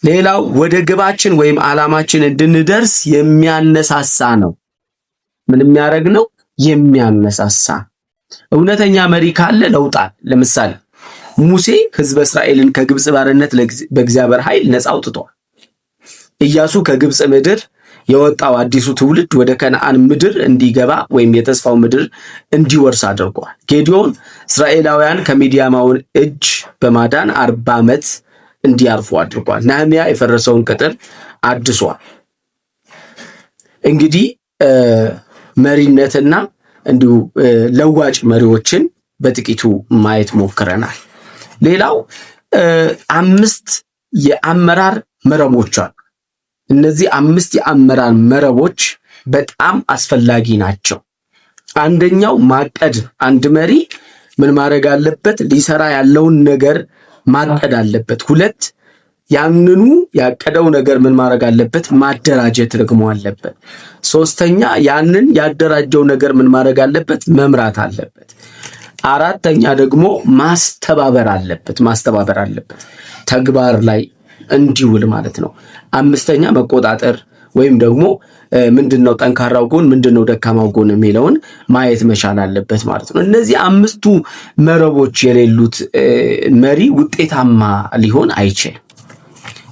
ሌላው ወደ ግባችን ወይም ዓላማችን እንድንደርስ የሚያነሳሳ ነው። ምን የሚያደርግ ነው? የሚያነሳሳ። እውነተኛ መሪ ካለ ለውጣል። ለምሳሌ ሙሴ ሕዝበ እስራኤልን ከግብፅ ባርነት በእግዚአብሔር ኃይል ነፃ አውጥቷል። ኢያሱ ከግብፅ ምድር የወጣው አዲሱ ትውልድ ወደ ከነዓን ምድር እንዲገባ ወይም የተስፋው ምድር እንዲወርስ አድርጓል። ጌዲዮን እስራኤላውያን ከሚዲያማውን እጅ በማዳን 40 ዓመት እንዲያርፉ አድርጓል። ነህምያ የፈረሰውን ቅጥር አድሷል። እንግዲህ መሪነትና እንዲሁ ለዋጭ መሪዎችን በጥቂቱ ማየት ሞክረናል። ሌላው 5 የአመራር መረቦች አሉ። እነዚህ 5 የአመራር መረቦች በጣም አስፈላጊ ናቸው። አንደኛው ማቀድ። አንድ መሪ ምን ማድረግ አለበት? ሊሰራ ያለውን ነገር ማቀድ አለበት። 2 ያንኑ ያቀደው ነገር ምን ማድረግ አለበት? ማደራጀት ደግሞ አለበት። 3ኛ ያንን ያደራጀው ነገር ምን ማድረግ አለበት? መምራት አለበት። 4ኛ ደግሞ ማስተባበር አለበት ተግባር ላይ እንዲውል ማለት ነው። 5ኛ መቆጣጠር ወይም ደግሞ ምንድነው ጠንካራው ጎን ምንድነው ደካማው ጎን የሚለውን ማየት መቻል አለበት ማለት ነው። እነዚህ 5ቱ መረቦች የሌሉት መሪ ውጤታማ ሊሆን አይችልም።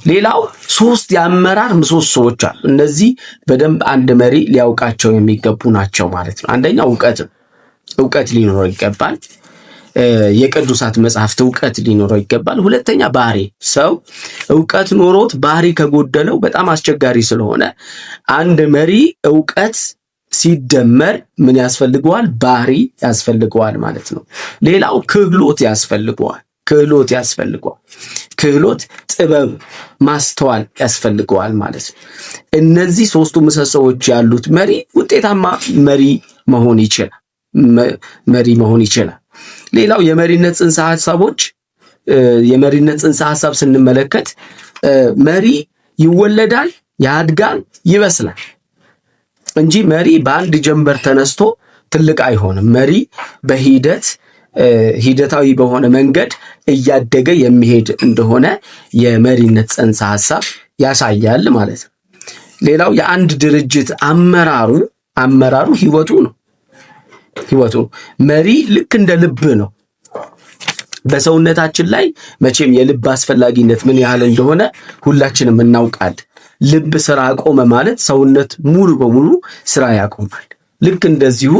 ሌላው 3 የአመራር ምሰሶዎች አሉ። እነዚህ በደንብ አንድ መሪ ሊያውቃቸው የሚገቡ ናቸው ማለት ነው። አንደኛው እውቀት ሊኖረው ይገባል። የቅዱሳት መጽሐፍት እውቀት ሊኖረው ይገባል። 2ኛ ባህሪ። ሰው እውቀት ኖሮት ባህሪ ከጎደለው በጣም አስቸጋሪ ስለሆነ አንድ መሪ እውቀት ሲደመር ምን ያስፈልገዋል? ባህሪ ያስፈልገዋል ማለት ነው። ሌላው ክህሎት ያስፈልገዋል። ክህሎት፣ ጥበብ፣ ማስተዋል ያስፈልገዋል ማለት ነው። እነዚህ 3ቱ ምሰሶዎች ያሉት መሪ ውጤታማ መሪ መሆን ይችላል። ሌላው የመሪነት ጽንሰ ሐሳቦች። የመሪነት ጽንሰ ሐሳብ ስንመለከት መሪ ይወለዳል፣ ያድጋል፣ ይበስላል እንጂ መሪ በአንድ ጀንበር ተነስቶ ትልቅ አይሆንም። መሪ ሂደታዊ በሆነ መንገድ እያደገ የሚሄድ እንደሆነ የመሪነት ጽንሰ ሐሳብ ያሳያል ማለት ነው። ሌላው የአንድ ድርጅት አመራሩ ህይወቱ ነው። መሪ ልክ እንደ ልብ ነው። በሰውነታችን ላይ መቼም የልብ አስፈላጊነት ምን ያህል እንደሆነ ሁላችንም እናውቃለን። ልብ ስራ አቆመ ማለት ሰውነት ሙሉ በሙሉ ስራ ያቆማል። ልክ እንደዚሁ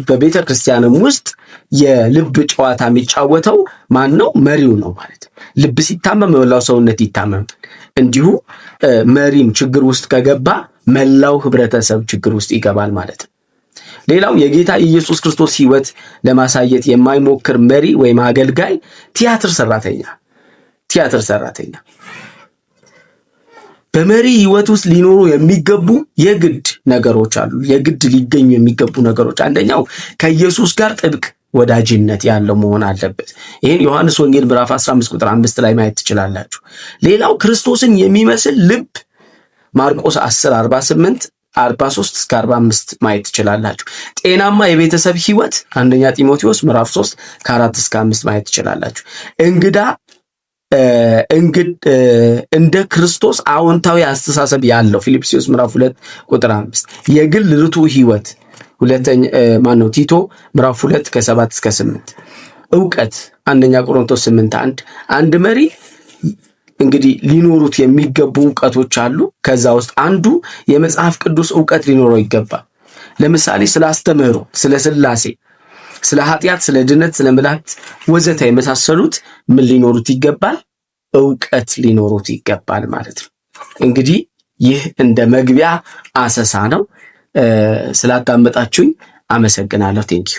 በቤተ ክርስቲያንም ውስጥ የልብ ጨዋታ የሚጫወተው ማን ነው? መሪው ነው ማለት ነው። ልብ ሲታመም መላው ሰውነት ይታመማል። እንዲሁ መሪም ችግር ውስጥ ከገባ መላው ህብረተሰብ ችግር ውስጥ ይገባል ማለት ነው። ሌላው የጌታ ኢየሱስ ክርስቶስ ህይወት ለማሳየት የማይሞክር መሪ ወይም አገልጋይ ቲያትር ሰራተኛ። በመሪ ህይወት ውስጥ ሊኖሩ የሚገቡ የግድ ሊገኙ የሚገቡ ነገሮች። አንደኛው ከኢየሱስ ጋር ጥብቅ ወዳጅነት ያለው መሆን አለበት። ይህን ዮሐንስ ወንጌል ምዕራፍ 15 ቁጥር 5 ላይ ማየት ትችላላችሁ። ሌላው ክርስቶስን የሚመስል ልብ ማርቆስ 10:48 43 እስከ 45 ማየት ትችላላችሁ። ጤናማ የቤተሰብ ህይወት አንደኛ ጢሞቴዎስ ምዕራፍ 3 ከ4 እስከ 5 ማየት ትችላላችሁ። እንደ ክርስቶስ አዎንታዊ አስተሳሰብ ያለው ፊልጵስዩስ ምዕራፍ 2 ቁጥር 5። የግል ርቱ ህይወት ቲቶ ምዕራፍ 2 ከ7 እስከ 8። እውቀት አንደኛ ቆሮንቶስ 8:1። አንድ መሪ እንግዲህ ሊኖሩት የሚገቡ እውቀቶች አሉ። ከዛ ውስጥ አንዱ የመጽሐፍ ቅዱስ እውቀት ሊኖረው ይገባል። ለምሳሌ ስለ አስተምህሮ፣ ስለ ሥላሴ፣ ስለ ኃጢአት፣ ስለ ድነት፣ ስለ መላእክት ወዘተ የመሳሰሉት ምን ሊኖሩት ይገባል? እውቀት ሊኖሩት ይገባል ማለት ነው። እንግዲህ ይህ እንደ መግቢያ አሰሳ ነው። ስላዳመጣችሁኝ አመሰግናለሁ። ቴንኪዩ